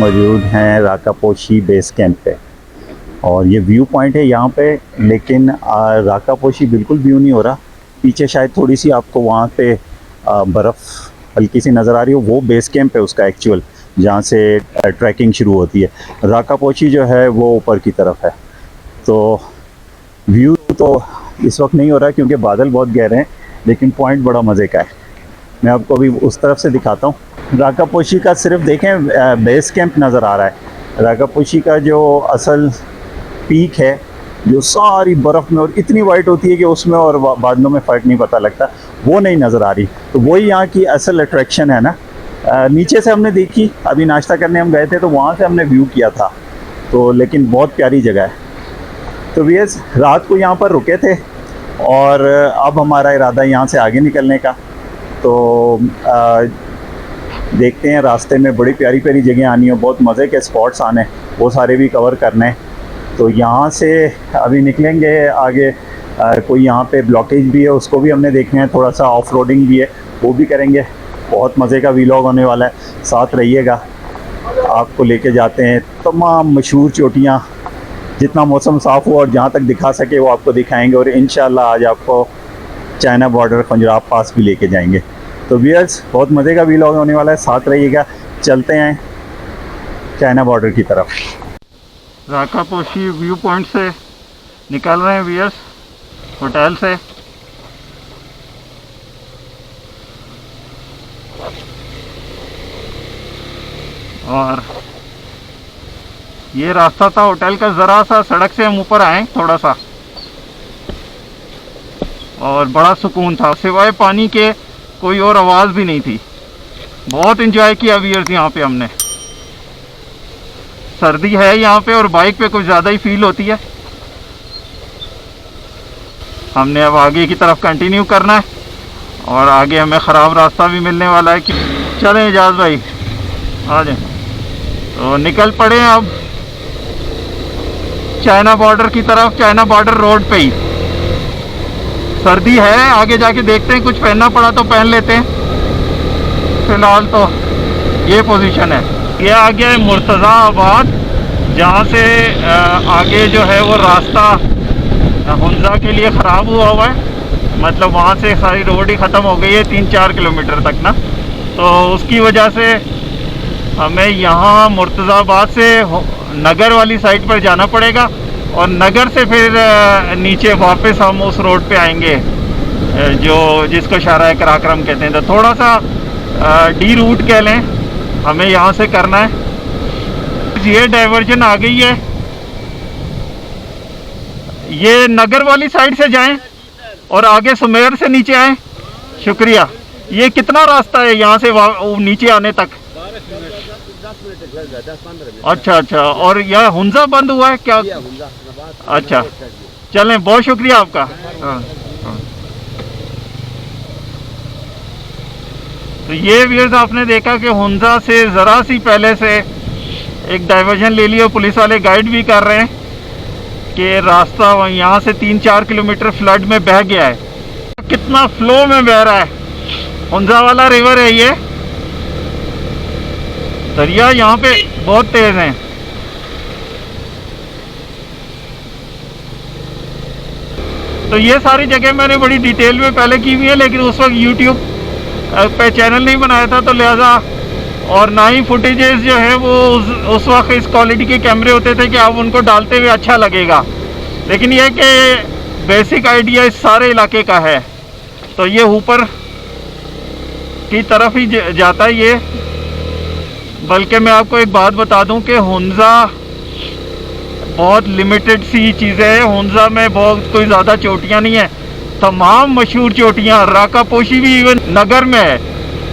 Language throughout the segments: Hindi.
मौजूद हैं राकापोशी बेस कैंप पे और ये व्यू पॉइंट है यहाँ पे, लेकिन राकापोशी बिल्कुल व्यू नहीं हो रहा। पीछे शायद थोड़ी सी आपको वहाँ पे बर्फ़ हल्की सी नज़र आ रही हो, वो बेस कैंप है उसका एक्चुअल, जहाँ से ट्रैकिंग शुरू होती है। राकापोशी जो है वो ऊपर की तरफ है। तो व्यू तो इस वक्त नहीं हो रहा क्योंकि बादल बहुत गहरे हैं, लेकिन पॉइंट बड़ा मज़े का है। मैं आपको अभी उस तरफ से दिखाता हूँ। राकापोशी का सिर्फ देखें बेस कैंप नज़र आ रहा है। राकापोशी का जो असल पीक है, जो सारी बर्फ़ में और इतनी वाइट होती है कि उसमें और बादलों में फ़र्क नहीं पता लगता, वो नहीं नज़र आ रही। तो वही यहाँ की असल अट्रैक्शन है ना। नीचे से हमने देखी, अभी नाश्ता करने हम गए थे तो वहाँ से हमने व्यू किया था, तो लेकिन बहुत प्यारी जगह है। तो व्यूअर्स, रात को यहाँ पर रुके थे और अब हमारा इरादा यहाँ से आगे निकलने का। तो देखते हैं, रास्ते में बड़ी प्यारी प्यारी जगह आनी हो, बहुत मज़े के स्पॉट्स आने, वो सारे भी कवर करने। तो यहाँ से अभी निकलेंगे आगे। कोई यहाँ पे ब्लॉकेज भी है, उसको भी हमने देखना है। थोड़ा सा ऑफ रोडिंग भी है, वो भी करेंगे। बहुत मज़े का वीलॉग होने वाला है, साथ रहिएगा। आपको लेके जाते हैं तमाम मशहूर चोटियाँ, जितना मौसम साफ़ हो और जहाँ तक दिखा सके वो आपको दिखाएंगे। और इंशाल्लाह आज आपको चाइना बॉर्डर खंजराब पास भी लेके जाएंगे। तो व्यूअर्स, बहुत मज़े का वीलॉग होने वाला है, साथ रहिएगा। चलते हैं चाइना बॉर्डर की तरफ। राकापोशी व्यू पॉइंट से निकल रहे हैं व्यूअर्स, होटल से। और ये रास्ता था होटल का, ज़रा सा सड़क से हम ऊपर आए थोड़ा सा, और बड़ा सुकून था, सिवाय पानी के कोई और आवाज़ भी नहीं थी। बहुत एंजॉय किया व्यूअर्स यहाँ पे हमने। सर्दी है यहाँ पे और बाइक पे कुछ ज़्यादा ही फील होती है। हमने अब आगे की तरफ कंटिन्यू करना है और आगे हमें ख़राब रास्ता भी मिलने वाला है। कि चलें एजाज भाई, आ जाए। तो निकल पड़े अब चाइना बॉर्डर की तरफ, चाइना बॉर्डर रोड पे ही। सर्दी है, आगे जाके देखते हैं, कुछ पहनना पड़ा तो पहन लेते हैं। फिलहाल तो ये पोजीशन है। ये आ गया है मुर्तज़ाबाद, जहाँ से आगे जो है वो रास्ता हुंजा के लिए ख़राब हुआ है। मतलब वहाँ से सारी रोड ही ख़त्म हो गई है 3-4 किलोमीटर तक ना। तो उसकी वजह से हमें यहाँ मुर्तज़ाबाद से नगर वाली साइड पर जाना पड़ेगा और नगर से फिर नीचे वापस हम उस रोड पे आएंगे जो जिसको शाहराह कराक्रम कहते हैं। तो थोड़ा सा डी रूट कह लें हमें यहाँ से करना है। ये डाइवर्जन आ गई है, ये नगर वाली साइड से जाएं और आगे सुमेर से नीचे आएं। शुक्रिया। ये कितना रास्ता है यहाँ से नीचे आने तक? 10-15 अच्छा अच्छा। और यह हुंजा बंद हुआ है क्या? अच्छा, चलें, बहुत शुक्रिया आपका। हाँ। तो ये व्यूअर्स, आपने देखा कि हुंजा से ज़रा सी पहले से एक डाइवर्जन ले लिया। पुलिस वाले गाइड भी कर रहे हैं कि रास्ता यहाँ से 3-4 किलोमीटर फ्लड में बह गया है। कितना फ्लो में बह रहा है, हुंजा वाला रिवर है ये। दरिया यहाँ पे बहुत तेज़ हैं। तो ये सारी जगह मैंने बड़ी डिटेल में पहले की हुई है, लेकिन उस वक्त यूट्यूब पे चैनल नहीं बनाया था, तो लिहाजा और ना ही फुटेजेस जो है वो उस वक्त इस क्वालिटी के कैमरे होते थे कि आप उनको डालते हुए अच्छा लगेगा। लेकिन यह कि बेसिक आइडिया इस सारे इलाके का है। तो ये ऊपर की तरफ ही जाता है ये। बल्कि मैं आपको एक बात बता दूं कि हुंजा बहुत लिमिटेड सी चीज़ें हैं। हुंजा में बहुत कोई ज़्यादा चोटियाँ नहीं है, तमाम मशहूर चोटियाँ। राकापोशी भी इवन नगर में है।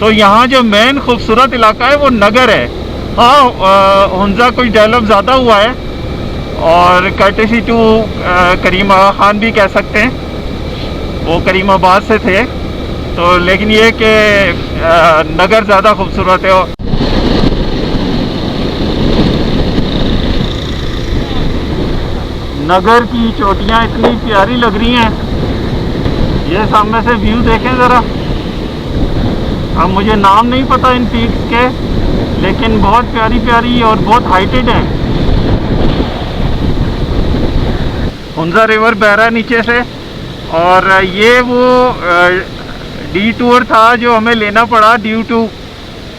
तो यहाँ जो मेन खूबसूरत इलाका है वो नगर है। हाँ, हुंजा कुछ डेवलप ज़्यादा हुआ है और कर्टेसी टू करीम आगा खान भी कह सकते हैं, वो करीमाबाद से थे। तो लेकिन ये कि नगर ज़्यादा खूबसूरत है। नगर की चोटियाँ इतनी प्यारी लग रही हैं। ये सामने से व्यू देखें ज़रा। अब मुझे नाम नहीं पता इन पीक्स के, लेकिन बहुत प्यारी प्यारी और बहुत हाइटेड है। हुंजा रिवर बह रहा है नीचे से, और ये वो डी टूर था जो हमें लेना पड़ा due to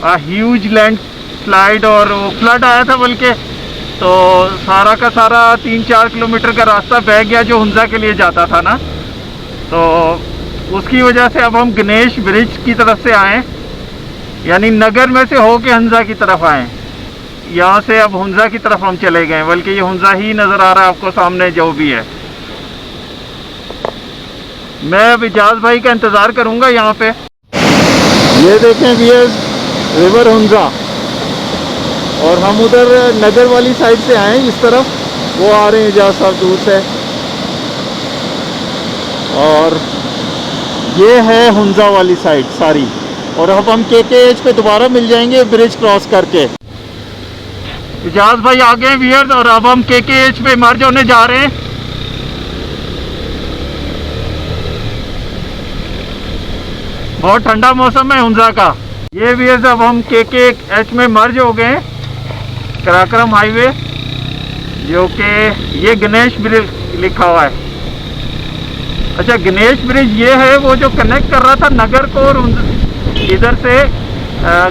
huge landslide, और वो फ्लड आया था बल्कि, तो सारा का सारा 3-4 किलोमीटर का रास्ता बह गया जो हुंजा के लिए जाता था ना। तो उसकी वजह से अब हम गणेश ब्रिज की तरफ से आए, यानी नगर में से होके हुंजा की तरफ आए। यहाँ से अब हुंजा की तरफ हम चले गए, बल्कि ये हुंजा ही नज़र आ रहा है आपको सामने जो भी है। मैं अब इजाज भाई का इंतज़ार करूँगा यहाँ पे। ये देखें ये रिवर हुंजा, और हम उधर नगर वाली साइड से आए इस तरफ, वो आ रहे हैं इजाज साहब दूर से, और ये है हुंजा वाली साइड सारी। और अब हम KKH पे दोबारा मिल जाएंगे ब्रिज क्रॉस करके। इजाज भाई आगे व्यूअर्स, और अब हम KKH पे मर्ज होने जा रहे हैं। बहुत ठंडा मौसम है हुंजा का। ये व्यूअर्स अब हम KKH में मर्ज हो गए, कराक्रम हाईवे, जो कि ये गणेश ब्रिज लिखा हुआ है। अच्छा, गणेश ब्रिज ये है वो जो कनेक्ट कर रहा था नगर को और इधर से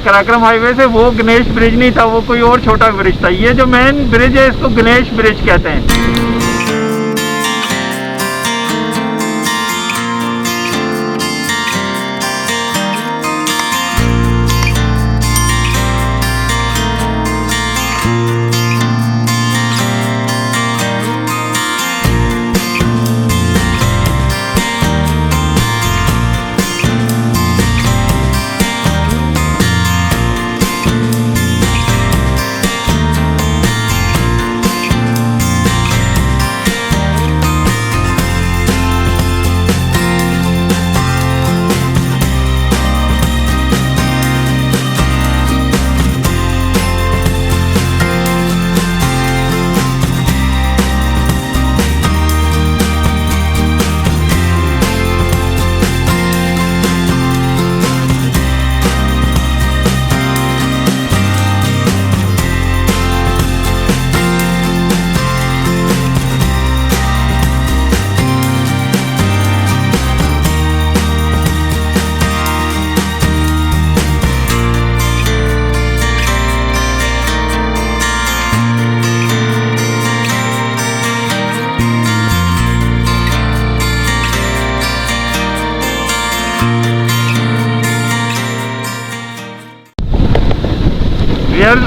कराक्रम हाईवे से, वो गणेश ब्रिज नहीं था, वो कोई और छोटा ब्रिज था। ये जो मेन ब्रिज है इसको गणेश ब्रिज कहते हैं।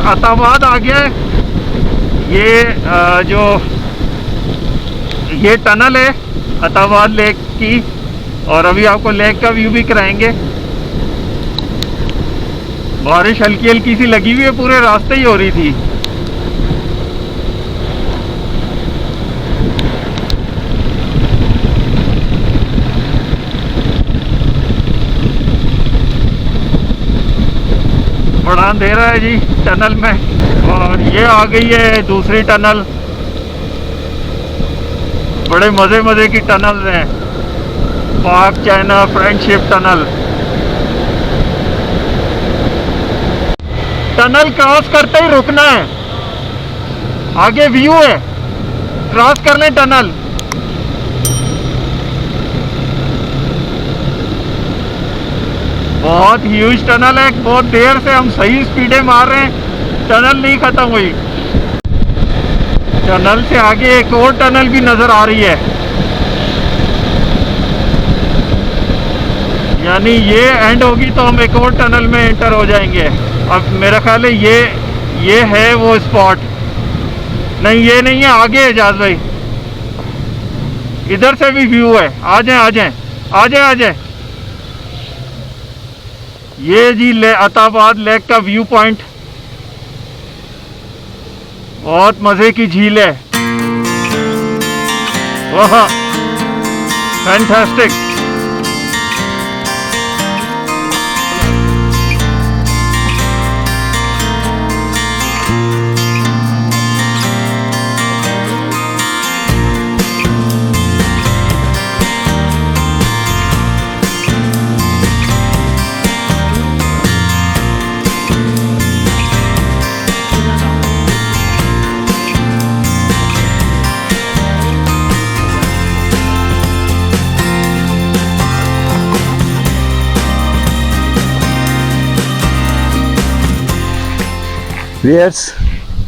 अताबाद आ गया है। ये टनल है अताबाद लेक की, और अभी आपको लेक का व्यू भी कराएंगे। बारिश हल्की हल्की सी लगी हुई है, पूरे रास्ते ही हो रही थी। बड़ा अंधेरा है जी टनल में, और ये आ गई है दूसरी टनल। बड़े मज़े मज़े की टनल हैं, पाक China friendship tunnel. Tunnel cross करते ही रुकना है, आगे व्यू है, क्रॉस कर लें टनल। बहुत ह्यूज टनल है, बहुत देर से हम सही स्पीडें मार रहे हैं, टनल नहीं खत्म हुई। टनल से आगे एक और टनल भी नजर आ रही है, यानी ये एंड होगी तो हम एक और टनल में एंटर हो जाएंगे। अब मेरा ख्याल है ये है वो स्पॉट। नहीं, ये नहीं है, आगे है एजाज भाई, इधर से भी व्यू है। आ जाए आ जाए आ जाए आ जाए। ये जी अताबाद लेक का व्यू पॉइंट, बहुत मजे की झील है। वाह, फैंटास्टिक। व्यूअर्स,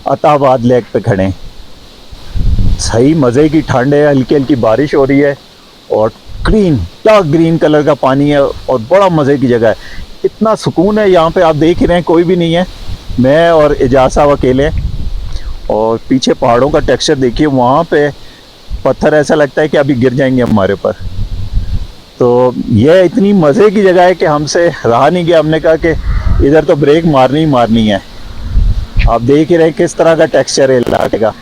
अताबाद लेक पे खड़े हैं। सही मज़े की ठंड है, हल्की हल्की बारिश हो रही है और ग्रीन, डार्क ग्रीन कलर का पानी है और बड़ा मज़े की जगह है। इतना सुकून है यहाँ पे, आप देख ही रहे हैं कोई भी नहीं है, मैं और एजाज साहब अकेले हैं। और पीछे पहाड़ों का टेक्सचर देखिए, वहाँ पे पत्थर ऐसा लगता है कि अभी गिर जाएंगे हमारे ऊपर। तो यह इतनी मज़े की जगह है कि हमसे रहा नहीं गया, हमने कहा कि इधर तो ब्रेक मारनी ही मारनी है। आप देख ही रहे किस तरह का टेक्सचर है इलाके का।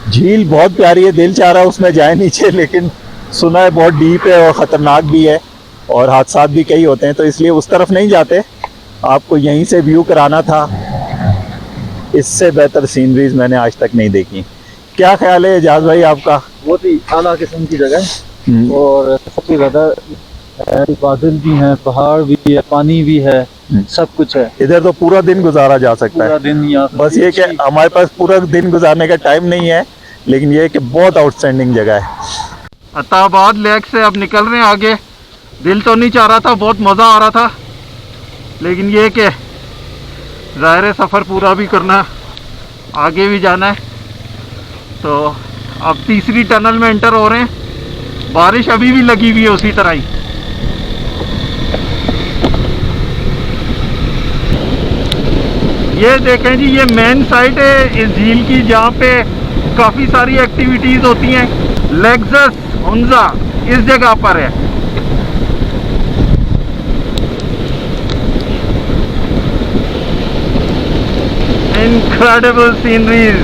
झील बहुत प्यारी है, दिल चाह रहा है उसमें जाए नीचे, लेकिन सुना है बहुत डीप है और ख़तरनाक भी है और हादसात भी कई होते हैं, तो इसलिए उस तरफ नहीं जाते। आपको यहीं से व्यू कराना था। इससे बेहतर सीनरीज मैंने आज तक नहीं देखी। क्या ख्याल है एजाज भाई आपका? बहुत ही आला किस्म की जगह है और सबसे ज़्यादा बादल भी हैं, पहाड़ भी है, पानी भी है, सब कुछ है। इधर तो पूरा दिन गुजारा जा सकता पूरा है। दिन यहाँ बस ये कि हमारे पास पूरा दिन गुजारने का टाइम नहीं है, लेकिन ये कि बहुत आउटस्टैंडिंग जगह है। अताबाद लेक से अब निकल रहे हैं आगे। दिल तो नहीं चाह रहा था, बहुत मज़ा आ रहा था, लेकिन ये कि ज़ाहिर है सफ़र पूरा भी करना है, आगे भी जाना है। तो अब तीसरी टनल में एंटर हो रहे हैं। बारिश अभी भी लगी हुई है उसी तरह ही। ये देखें जी, ये मेन साइट है इस झील की, जहाँ पे काफ़ी सारी एक्टिविटीज़ होती हैं। लेक्सस हुंजा इस जगह पर है। Incredible sceneries.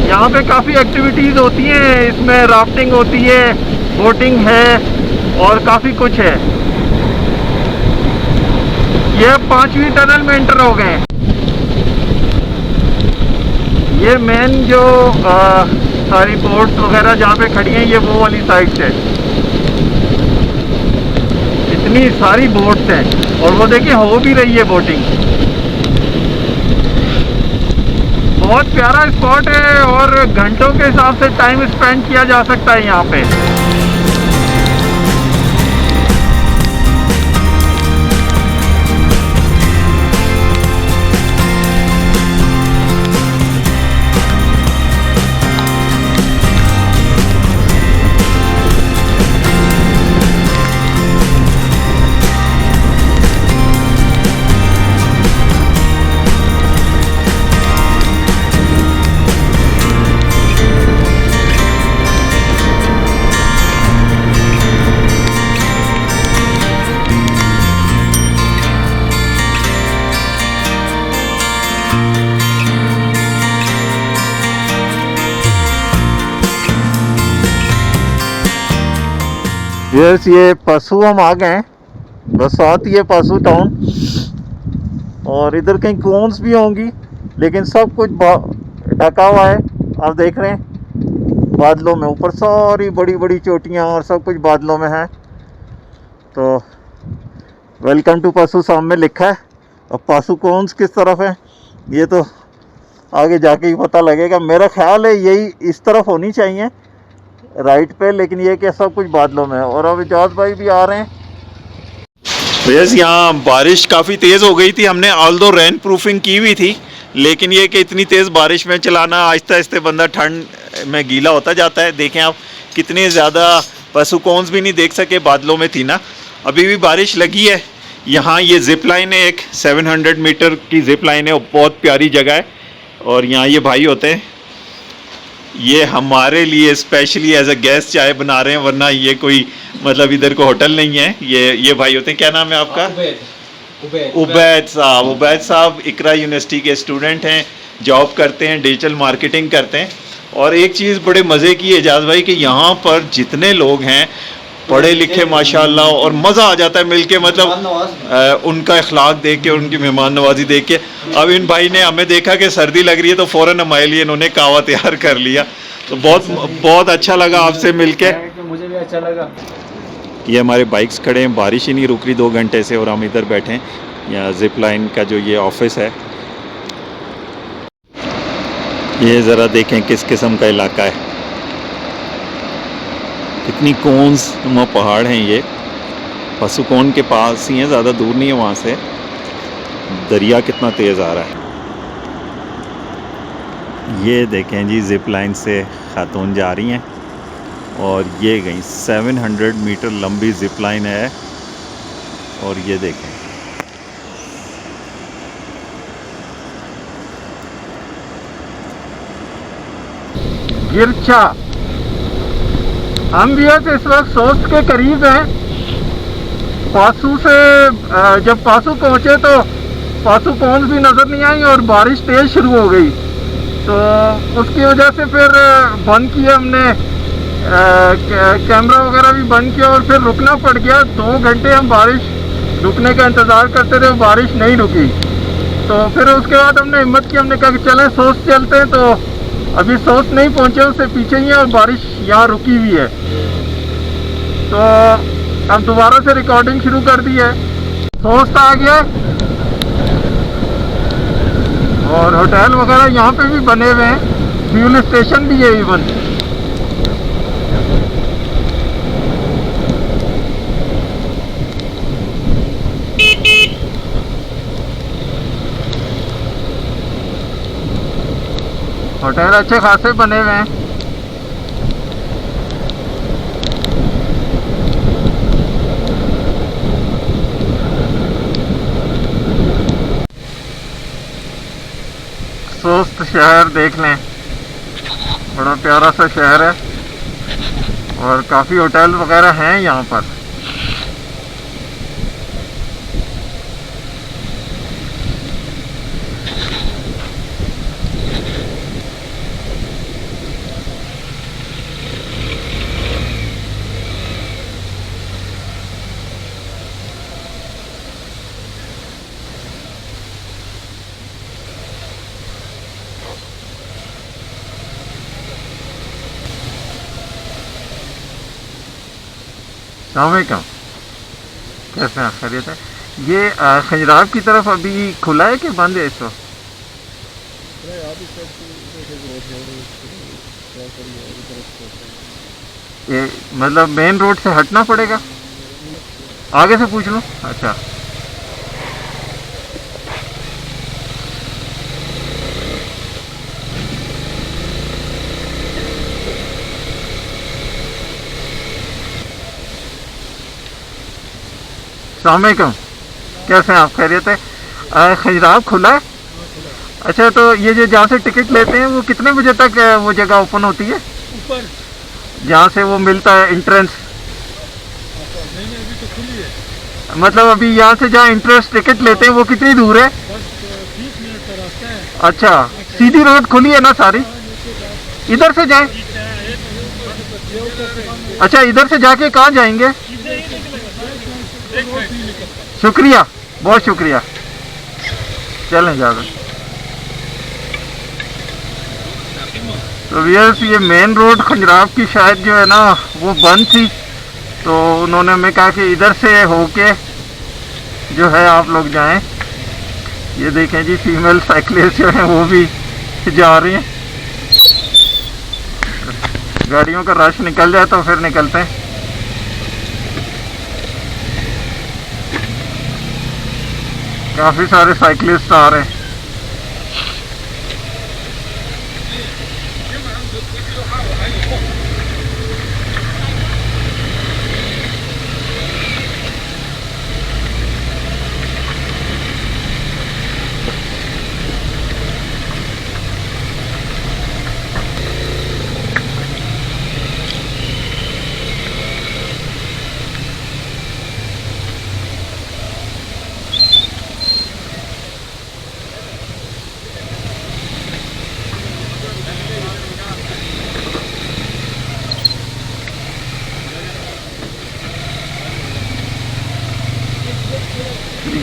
यहाँ पे काफ़ी एक्टिविटीज़ होती हैं, इसमें राफ्टिंग होती है, बोटिंग है और काफ़ी कुछ है। ये 5वीं टनल में एंटर हो गए। ये मेन जो सारी बोट्स वगैरह जहाँ पे खड़ी हैं, ये वो वाली साइड से इतनी सारी बोट्स हैं और वो देखिए हो भी रही है बोटिंग। बहुत प्यारा स्पॉट है और घंटों के हिसाब से टाइम स्पेंड किया जा सकता है यहाँ पे। यस, ये पशु हम आ गए हैं, बरसात ही है पशु टाउन। और इधर कहीं कोन्स भी होंगी, लेकिन सब कुछ ढका हुआ है। आप देख रहे हैं बादलों में, ऊपर सारी बड़ी बड़ी चोटियाँ और सब कुछ बादलों में है। तो वेलकम टू पशु सामने लिखा है। अब पशु कोन्स किस तरफ है ये तो आगे जाके ही पता लगेगा। मेरा ख्याल है यही इस तरफ होनी चाहिए राइट पे, लेकिन ये कि सब कुछ बादलों में है। और अब एजाज भाई भी आ रहे हैं। यस, यहाँ बारिश काफ़ी तेज़ हो गई थी। हमने ऑल्दो रेन प्रूफिंग की हुई थी, लेकिन ये कि इतनी तेज़ बारिश में चलाना, आहिस्ते आहिस्ते बंदा ठंड में गीला होता जाता है। देखें आप कितने ज़्यादा पशु कोन्स भी नहीं देख सके, बादलों में थी ना। अभी भी बारिश लगी है। यहाँ ये जिप लाइन है, एक 700 मीटर की जिप लाइन है, बहुत प्यारी जगह है। और यहाँ ये भाई होते हैं, ये हमारे लिए स्पेशली एज अ गेस्ट चाय बना रहे हैं, वरना ये कोई मतलब इधर को होटल नहीं है। ये भाई होते हैं, क्या नाम है आपका? उबैद साहब। उबैद साहब इकरा यूनिवर्सिटी के स्टूडेंट हैं, जॉब करते हैं, डिजिटल मार्केटिंग करते हैं। और एक चीज़ बड़े मज़े की है एजाज भाई कि यहाँ पर जितने लोग हैं पढ़े लिखे माशाल्लाह, और मज़ा आ जाता है मिलके। मतलब उनका अखलाक देख के, उनकी मेहमान नवाजी देख के। अब इन भाई ने हमें देखा कि सर्दी लग रही है तो फ़ौरन हमारे लिए इन्होंने कहवा तैयार कर लिया। तो बहुत अच्छा लगा आपसे मिलके। मुझे भी अच्छा लगा। ये हमारे बाइक्स खड़े हैं, बारिश ही नहीं रुक रही 2 घंटे से, और हम इधर बैठे हैं। यहाँ जिप लाइन का जो ये ऑफिस है, ये ज़रा देखें किस किस्म का इलाका है। कितनी कोन्स नुमा पहाड़ हैं। ये पशुकोन के पास ही हैं, ज़्यादा दूर नहीं है वहाँ से। दरिया कितना तेज़ आ रहा है। ये देखें जी, ज़िप लाइन से खातून जा रही हैं और ये गई 700 मीटर लंबी ज़िप लाइन है। और ये देखें, गिरछा। हम भी इस वक्त सोस्ट के करीब हैं। पासू से जब पासू पहुंचे तो पासू पहुंच भी नज़र नहीं आई और बारिश तेज़ शुरू हो गई, तो उसकी वजह से फिर बंद किया हमने, कैमरा वगैरह भी बंद किया और फिर रुकना पड़ गया। 2 घंटे हम बारिश रुकने का इंतज़ार करते थे, बारिश नहीं रुकी। तो फिर उसके बाद हमने हिम्मत की, हमने कहा कि चलें सोस्ट चलते हैं। तो अभी सोस्ट नहीं पहुंचे, उससे पीछे ही है और बारिश यहाँ रुकी हुई है। तो अब दोबारा से रिकॉर्डिंग शुरू कर दी है। सोस्ट आ गया और होटल वगैरह यहाँ पे भी बने हुए हैं, फ्यूल स्टेशन भी है इवन। होटल अच्छे खासे बने हुए हैं। सोस्त शहर देख लें, बड़ा प्यारा सा शहर है और काफ़ी होटल वगैरह हैं यहाँ पर। अस्सलामुअलैकुम, कैसे हैं, खैरियत है? ये खजराब की तरफ अभी खुला है कि बंद है इस वक्त? ये मतलब मेन रोड से हटना पड़ेगा, आगे से पूछ लूँ? अच्छा, अस्सलामुअलैकुम, कैसे हैं आप, खैरियत है? खजराब खुला है? अच्छा, तो ये जो जहाँ से टिकट लेते हैं वो कितने बजे तक वो जगह ओपन होती है? ऊपर जहाँ से वो मिलता है एंट्रेंस? नहीं, अभी तो खुली है। मतलब अभी यहाँ से जहाँ एंट्रेंस टिकट लेते हैं वो कितनी दूर है? 30 मिनट का रास्ता है। अच्छा, सीधी रोड खुली है ना सारी? इधर से जाएं? अच्छा, इधर से जाके कहाँ जाएंगे? शुक्रिया, बहुत शुक्रिया, चलें ज़्यादा। तो व्यूअर्स, ये मेन रोड खजराब की शायद जो है ना वो बंद थी, तो उन्होंने हमें कहा कि इधर से होके जो है आप लोग जाएं। ये देखें जी, फीमेल साइकिलिस्ट जो हैं वो भी जा रही हैं। गाड़ियों का रश निकल जाए तो फिर निकलते हैं। काफ़ी सारे साइकिलिस्ट आ रहे हैं।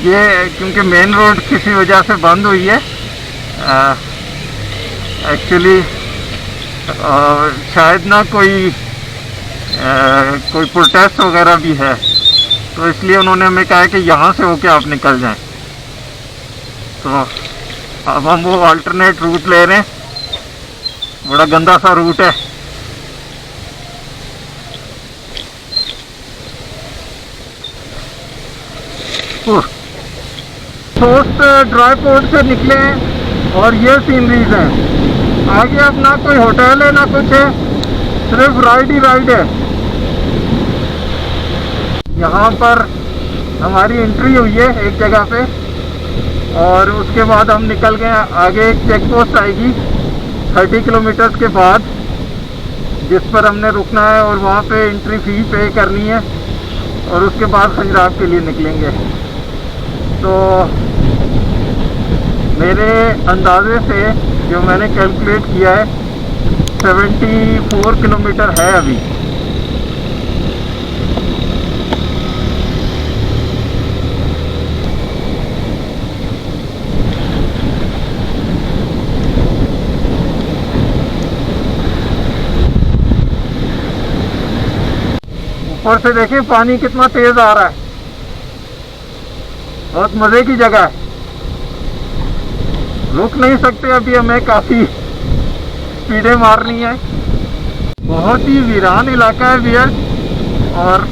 ये क्योंकि मेन रोड किसी वजह से बंद हुई है एक्चुअली, शायद ना कोई प्रोटेस्ट वगैरह भी है, तो इसलिए उन्होंने हमें कहा है कि यहाँ से होके आप निकल जाएं। तो अब हम वो अल्टरनेट रूट ले रहे हैं, बड़ा गंदा सा रूट है। दोस्त ड्राई पोर्ट से निकले हैं और ये सीनरीज हैं। आगे अब ना कोई होटल है ना कुछ है, सिर्फ राइड ही राइड है। यहाँ पर हमारी एंट्री हुई है एक जगह पे और उसके बाद हम निकल गए। आगे एक चेक पोस्ट आएगी 30 किलोमीटर के बाद, जिस पर हमने रुकना है और वहाँ पे एंट्री फ़ी पे करनी है और उसके बाद खंजराब के लिए निकलेंगे। तो मेरे अंदाजे से जो मैंने कैलकुलेट किया है 74 किलोमीटर है अभी। ऊपर से देखिए पानी कितना तेज आ रहा है, बहुत मजे की जगह है। रुक नहीं सकते अभी, हमें काफी स्पीडें मारनी है। बहुत ही वीरान इलाका है वियर, और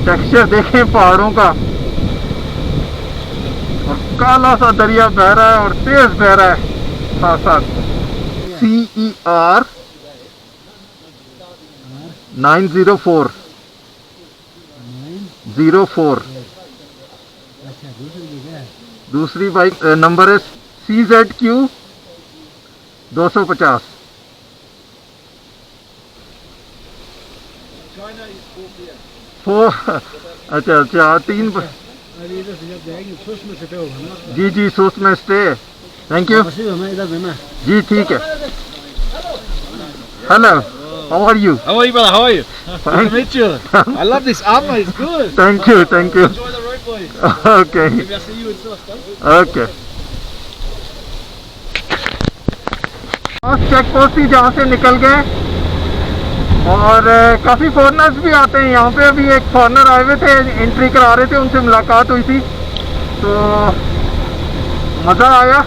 टेक्सचर देखें पहाड़ों का, और काला सा दरिया बह रहा है और तेज बह रहा है साथ साथ। CER 904 दूसरी बाइक नंबर है CZQ 250। अच्छा 3 जी सोच में स्टे। थैंक यू जी, ठीक है। Hello, how are you? How are you, brother? How are you? Fine. Nice to meet you. I love this armor. It's good. Thank you. Enjoy the road, boys. Okay, Maybe I'll see you in Silverstone. okay. Check post थी जहाँ से निकल गए, और काफ़ी फॉरनर्स भी आते हैं यहाँ पे। अभी एक फॉरनर आए हुए थे, एंट्री करा रहे थे, उनसे मुलाकात हुई थी तो मज़ा आया।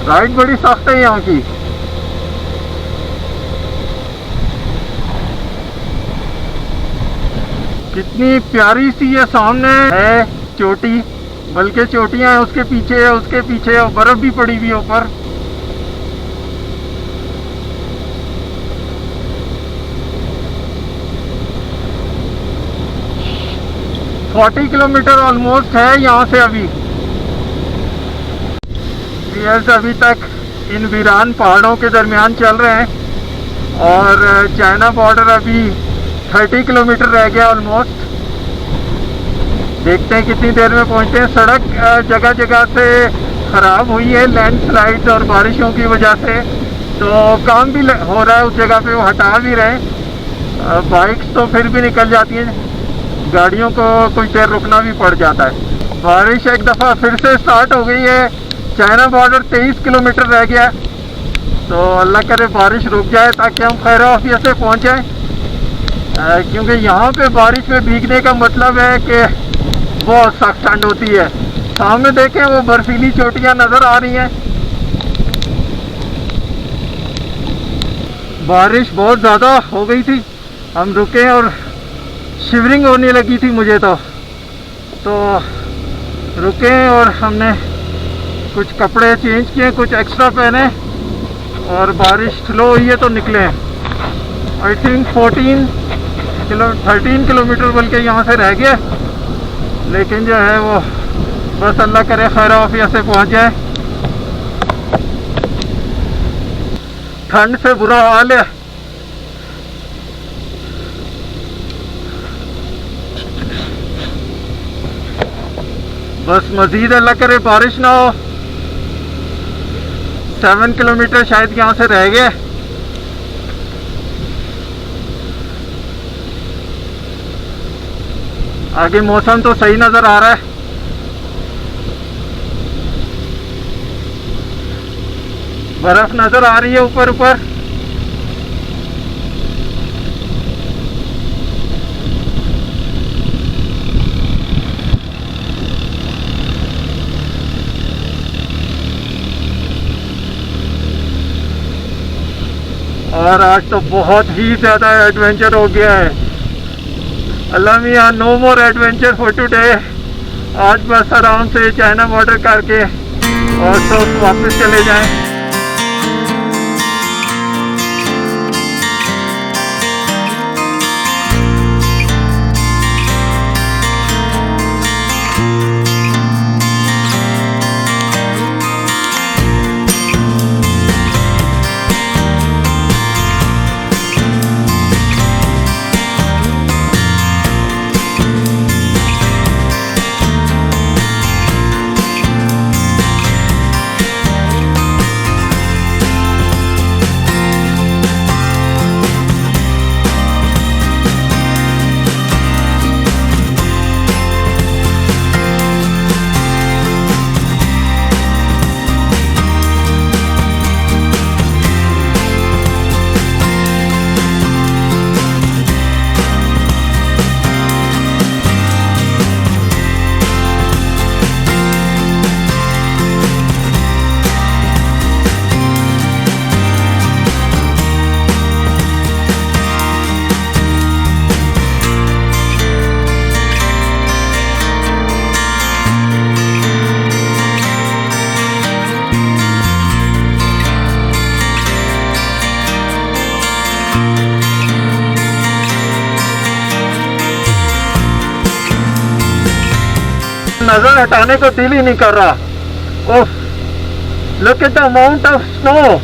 राइड बड़ी सख्त है यहाँ की। कितनी प्यारी सी ये सामने है चोटी, बल्कि चोटियां हैं उसके पीछे और बर्फ भी पड़ी हुई है ऊपर। $40 किलोमीटर ऑलमोस्ट है यहाँ से अभी। अभी तक इन वीरान पहाड़ों के दरमियान चल रहे हैं और चाइना बॉर्डर अभी 30 किलोमीटर रह गया ऑलमोस्ट। देखते हैं कितनी देर में पहुंचते हैं। सड़क जगह जगह से ख़राब हुई है लैंडस्लाइड्स और बारिशों की वजह से, तो काम भी हो रहा है उस जगह पे, वो हटा भी रहे हैं। बाइक्स तो फिर भी निकल जाती हैं, गाड़ियों को कुछ देर रुकना भी पड़ जाता है। बारिश एक दफ़ा फिर से स्टार्ट हो गई है। चाइना बॉर्डर 23 किलोमीटर रह गया, तो अल्लाह करे बारिश रुक जाए ताकि हम खैर आफियत से पहुँच जाएँ, क्योंकि यहाँ पे बारिश में भीगने का मतलब है कि बहुत सख्त ठंड होती है। सामने देखें वो बर्फीली चोटियाँ नज़र आ रही हैं। बारिश बहुत ज़्यादा हो गई थी, हम रुके और शिवरिंग होने लगी थी मुझे तो रुके और हमने कुछ कपड़े चेंज किए, कुछ एक्स्ट्रा पहने, और बारिश स्लो हुई है तो निकले। आई थिंक 13 किलोमीटर बल्कि यहाँ से रह गया, लेकिन जो है वो बस अल्लाह करे खैर आफियत से पहुँच जाए। ठंड से बुरा हाल है। बस मजीद अल्लाह करे बारिश ना हो। 7 किलोमीटर शायद यहाँ से रह गए। आगे मौसम तो सही नज़र आ रहा है। बर्फ नज़र आ रही है ऊपर ऊपर। और आज तो बहुत ही ज़्यादा एडवेंचर हो गया है। अल्लाह मियां, no more adventure for today. आज बस आराम से चाइना बॉर्डर करके और तो वापस चले जाएं। नजर हटाने को दिल ही नहीं कर रहा। Oh, look at the amount of snow.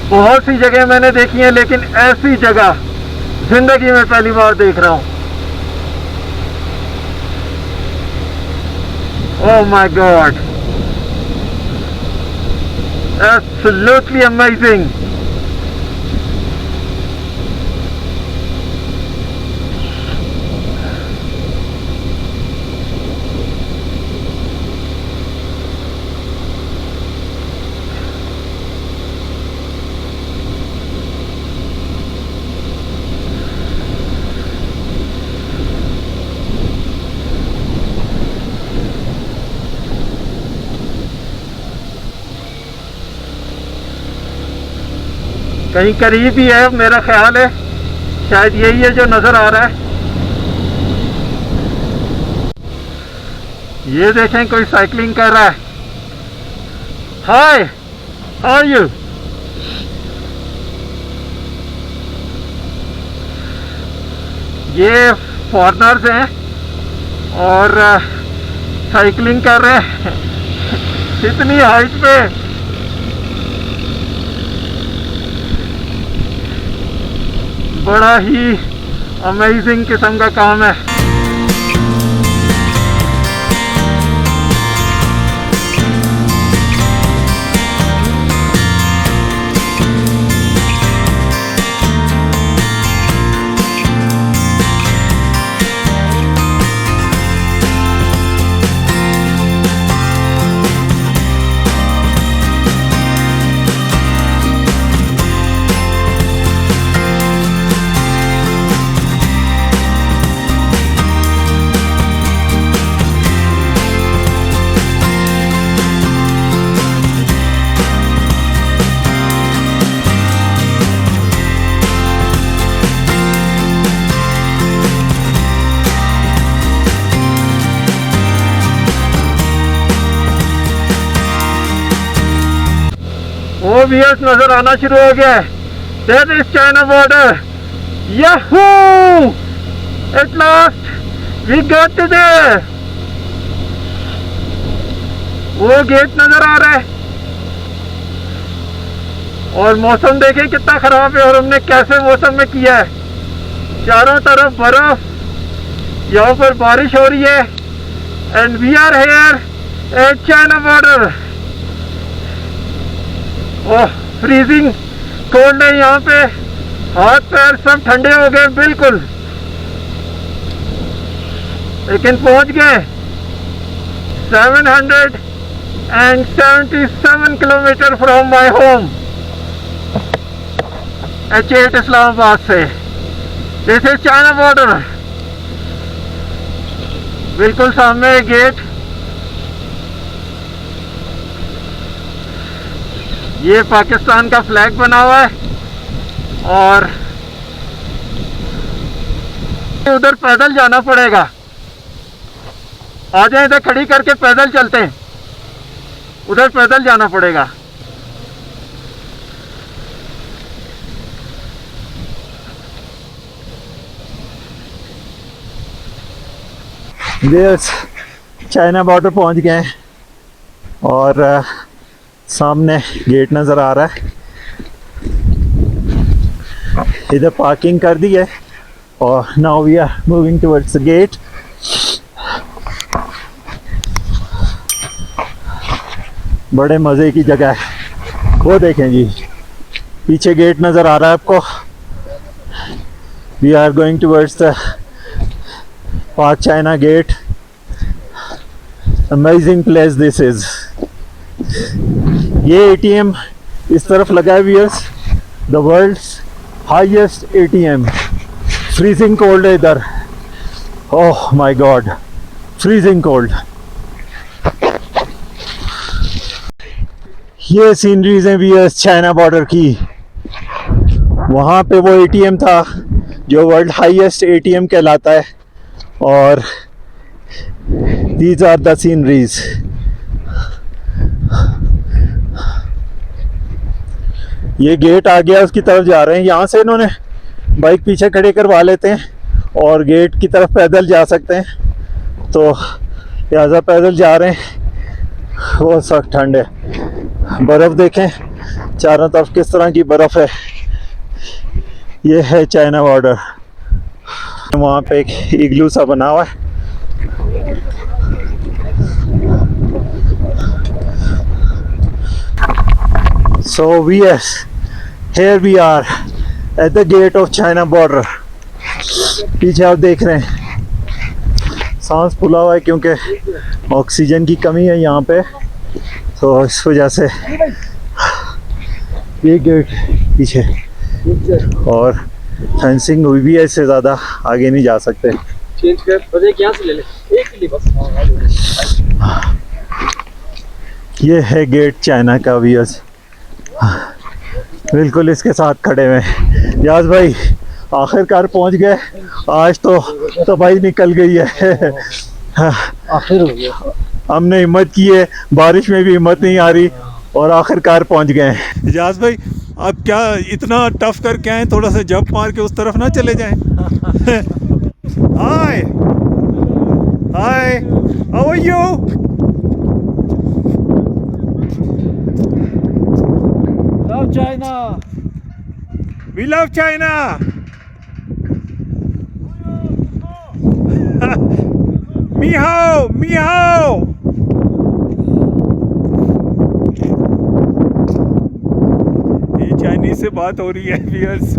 बहुत सी जगह मैंने देखी है, लेकिन ऐसी जगह जिंदगी में पहली बार देख रहा हूं। ओह माय गॉड, एब्सोल्युटली अमेजिंग। कहीं करीब ही है, मेरा ख्याल है शायद यही है जो नजर आ रहा है। ये देखें, कोई साइकिलिंग कर रहा है। हाय, हाउ आर यू? ये फॉरेनर्स हैं और साइकिलिंग कर रहे हैं इतनी हाइट पे। बड़ा ही अमेजिंग किस्म का काम है। वो व्यूअर्स नजर आना शुरू हो गया है। That is China border. Yahoo! At last we got to there. वो गेट नजर आ रहा है और मौसम देखें कितना खराब है और हमने कैसे मौसम में किया है। चारों तरफ बर्फ, यहाँ पर बारिश हो रही है and we are here at China border. Oh, freezing cold है यहाँ पे, हाथ पैर सब ठंडे हो गए बिल्कुल, लेकिन पहुंच गए 777 kilometre from my home H8 Islamabad से। दिस इज चाइना बॉर्डर, बिल्कुल सामने गेट। ये पाकिस्तान का फ्लैग बना हुआ है और उधर पैदल जाना पड़ेगा। आ जाए इधर खड़ी करके पैदल चलते हैं, उधर पैदल जाना पड़ेगा। यस, चाइना बॉर्डर पहुंच गए हैं और सामने गेट नज़र आ रहा है। इधर पार्किंग कर दी है और now we are moving towards the gate. बड़े मज़े की जगह है, वो देखें जी, पीछे गेट नज़र आ रहा है आपको। We are going towards the park China gate. Amazing place this is. ये एटीएम इस तरफ लगा है viewers, the world's highest ATM. Freezing cold है इधर, oh my god, freezing cold. ये सीनरीज हैं व्यूअर्स चाइना बॉर्डर की। वहाँ पे वो एटीएम था जो वर्ल्ड हाईएस्ट एटीएम कहलाता है और these are the sceneries। ये गेट आ गया, उसकी तरफ जा रहे हैं। यहाँ से इन्होंने बाइक पीछे खड़े करवा लेते हैं और गेट की तरफ पैदल जा सकते हैं, तो लिहाजा पैदल जा रहे हैं। बहुत सख्त ठंड है, बर्फ़ देखें चारों तरफ किस तरह की बर्फ़ है। ये है चाइना बॉर्डर। वहाँ पे एक इग्लू सा बना हुआ है। So here we are at the gate of China border। पीछे आप देख रहे हैं सांस फूला हुआ है क्योंकि ऑक्सीजन की कमी है यहाँ पे, तो इस वजह से ये गेट पीछे और फेंसिंग हुई भी है, इससे ज़्यादा आगे नहीं जा सकते। चेंज कर बजे यहाँ से ले ले, एक के लिए बस। ये है गेट चाइना का व्यूअर्स, बिल्कुल इसके साथ खड़े हुए हैं। याज भाई आखिरकार पहुंच गए, आज तो भाई निकल गई है। आखिर हो गया। हमने हिम्मत की है, बारिश में भी हिम्मत नहीं आ रही और आखिरकार पहुंच गए हैं। इजाज भाई आप क्या इतना टफ करके आए, थोड़ा सा जंप मार के उस तरफ ना चले जाएं। Hi hi, how are you? Love China। We love China. मीहाओ मीहाओ। ये चाइनीज से बात हो रही है viewers.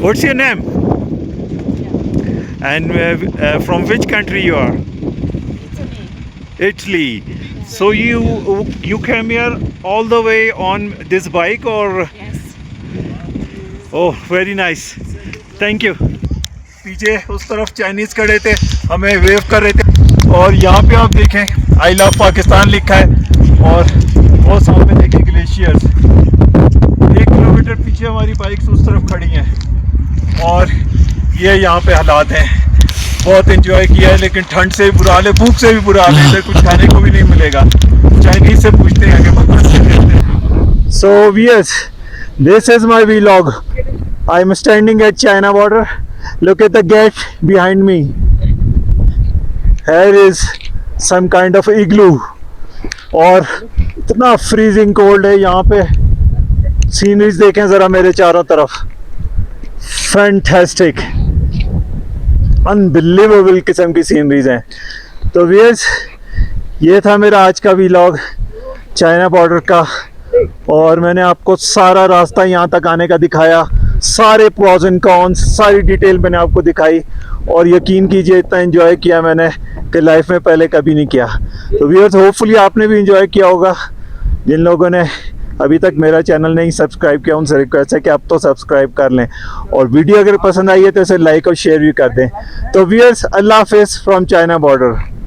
What's your name? And from which country you are? Italy. So you came here all the way on this bike or? Yes. Oh, very nice. Thank you. पीछे उस तरफ चाइनीज खड़े थे, हमें वेव कर रहे थे, और यहाँ पे आप देखें आई लव पाकिस्तान लिखा है, और वो सामने देखें ग्लेशियर्स। 1 किलोमीटर पीछे हमारी बाइक्स उस तरफ खड़ी हैं, और ये यहाँ पे हालात हैं। बहुत एंजॉय किया है, लेकिन ठंड से भी बुरा हाल है, भूख से भी बुरा हाल है, इधर कुछ खाने को भी नहीं मिलेगा। चाइनीज से पूछते हैं कि बता। So viewers, this is my vlog. I am standing at China border. Look at the gate behind me. Here is some kind of igloo. और इतना freezing cold है यहाँ पे। सीनरीज देखें ज़रा मेरे चारों तरफ। Fantastic. Unbelievable किस्म की सीनरीज हैं। तो viewers, ये था मेरा आज का vlog चाइना बॉर्डर का, और मैंने आपको सारा रास्ता यहाँ तक आने का दिखाया, सारे प्रॉज एंड कॉन्स, सारी डिटेल मैंने आपको दिखाई, और यकीन कीजिए इतना एंजॉय किया मैंने कि लाइफ में पहले कभी नहीं किया। तो व्यूअर्स, होपफुली आपने भी एंजॉय किया होगा। जिन लोगों ने अभी तक मेरा चैनल नहीं सब्सक्राइब किया उनसे रिक्वेस्ट है कि आप तो सब्सक्राइब कर लें, और वीडियो अगर पसंद आई है तो इसे लाइक और शेयर भी कर दें। तो व्यूअर्स, अल्लाह हाफिज़ फ्रॉम चाइना बॉर्डर।